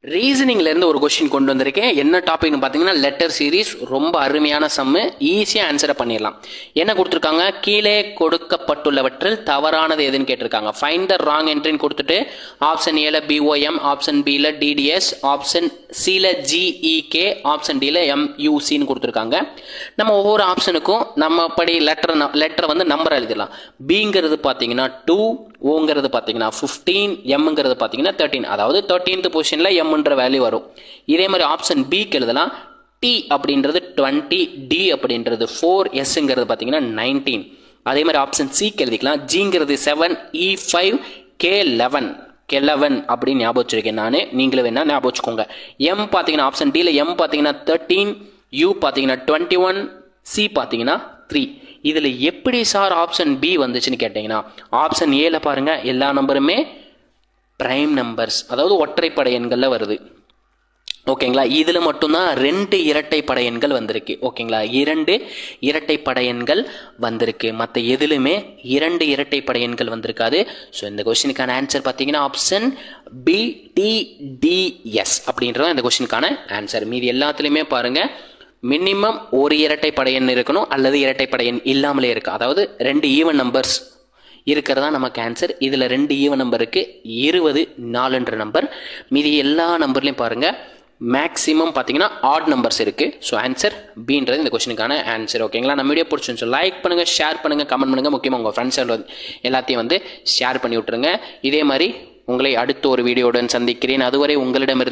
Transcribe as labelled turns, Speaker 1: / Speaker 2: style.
Speaker 1: ரீசனிங்ல இருந்து ஒரு கொஸ்டின் கொண்டு வந்திருக்கேன். என்ன டாபிக்னு பார்த்தீங்கன்னா லெட்டர் சீரிஸ். ரொம்ப அருமையான சம்மு, ஈஸியாக ஆன்சரை பண்ணிடலாம். என்ன கொடுத்துருக்காங்க, கீழே கொடுக்கப்பட்டுள்ளவற்றில் தவறானது எதுன்னு கேட்டிருக்காங்க. ஃபைண்ட் த ராங் என்ட்ரின்னு கொடுத்துட்டு ஆப்ஷன் ஏல பிஓஎம், ஆப்ஷன் பியில் டிடிஎஸ், ஆப்ஷன் சியில் ஜிஇகே, ஆப்ஷன் டியில் எம்யூசின்னு கொடுத்துருக்காங்க. நம்ம ஒவ்வொரு ஆப்ஷனுக்கும் நம்ம படி லெட்டரை வந்து நம்பர் எழுதிடலாம். பிங்கிறது பார்த்தீங்கன்னா 2, ஓங்கிறது பார்த்தீங்கன்னா 15, எம்ங்கிறது பார்த்தீங்கன்னா 13. அதாவது 13th பொசிஷனில் எம்ன்ற வேல்யூ வரும். இதே மாதிரி ஆப்ஷன் பிக்கு எழுதலாம். டி அப்படின்றது 20, டி அப்படின்றது 4, எஸ்ங்கிறது பார்த்தீங்கன்னா 19. அதே மாதிரி ஆப்ஷன் சிக்கு எழுதிக்கலாம். ஜிங்கிறது 7, இ 5, கே 11 அப்படின்னு ஞாபகம் வச்சிருக்கேன் நான். நீங்களே வேணா ஞாபகம் வச்சுக்கோங்க. எம் பார்த்தீங்கன்னா ஆப்ஷன் டியில் எம் பார்த்தீங்கன்னா 13, யூ பார்த்தீங்கன்னா 21, சி பார்த்தீங்கன்னா 3. இதில் எப்படி சார் ஆப்ஷன் பி வந்துச்சுன்னு கேட்டிங்கன்னா, ஆப்ஷன் ஏல பாருங்க, எல்லா நம்பருமே பிரைம் நம்பர்ஸ், அதாவது ஒற்றைப்படை எண்களில் வருது. ஓகேங்களா, இதில் மட்டும்தான் 2 இரட்டைப்படை எண்கள் வந்திருக்கு. ஓகேங்களா, 2 இரட்டைப்படை எண்கள் வந்திருக்கு. மற்ற எதுலுமே 2 இரட்டைப்படை எண்கள் வந்திருக்காது. ஸோ இந்த கொஸ்டினுக்கான ஆன்சர் பார்த்தீங்கன்னா ஆப்ஷன் பி, டிடிஎஸ் அப்படின்றது இந்த கொஸ்டினுக்கான ஆன்சர். மீதி எல்லாத்துலேயுமே பாருங்க மினிமம் ஒரு இரட்டைப்படை எண் இருக்கணும், அல்லது இரட்டைப்படை எண் இல்லாமலே இருக்கு. அதாவது 2 ஈவன் நம்பர்ஸ் இருக்கிறதா நமக்கு ஆன்சர். இதில் 2 ஈவன் நம்பருக்கு 20, 4 நம்பர். மீதி எல்லா நம்பர்லையும் பாருங்க மேக்ஸிமம் பார்த்தீங்கன்னா ஆட் நம்பர்ஸ் இருக்கு. ஸோ ஆன்சர் பின்றது இந்த கொஸ்டினுக்கான ஆன்சர். ஓகேங்களா, நம்ம வீடியோ பிடிச்சிருந்துச்சு லைக் பண்ணுங்க, ஷேர் பண்ணுங்க, கமெண்ட் பண்ணுங்க. முக்கியமாக உங்கள் ஃப்ரெண்ட்ஸ் எல்லாத்தையும் வந்து ஷேர் பண்ணி விட்டுருங்க. இதே மாதிரி உங்களை அடுத்த ஒரு வீடியோவுடன் சந்திக்கிறேன். அதுவரை உங்களிடமிருந்து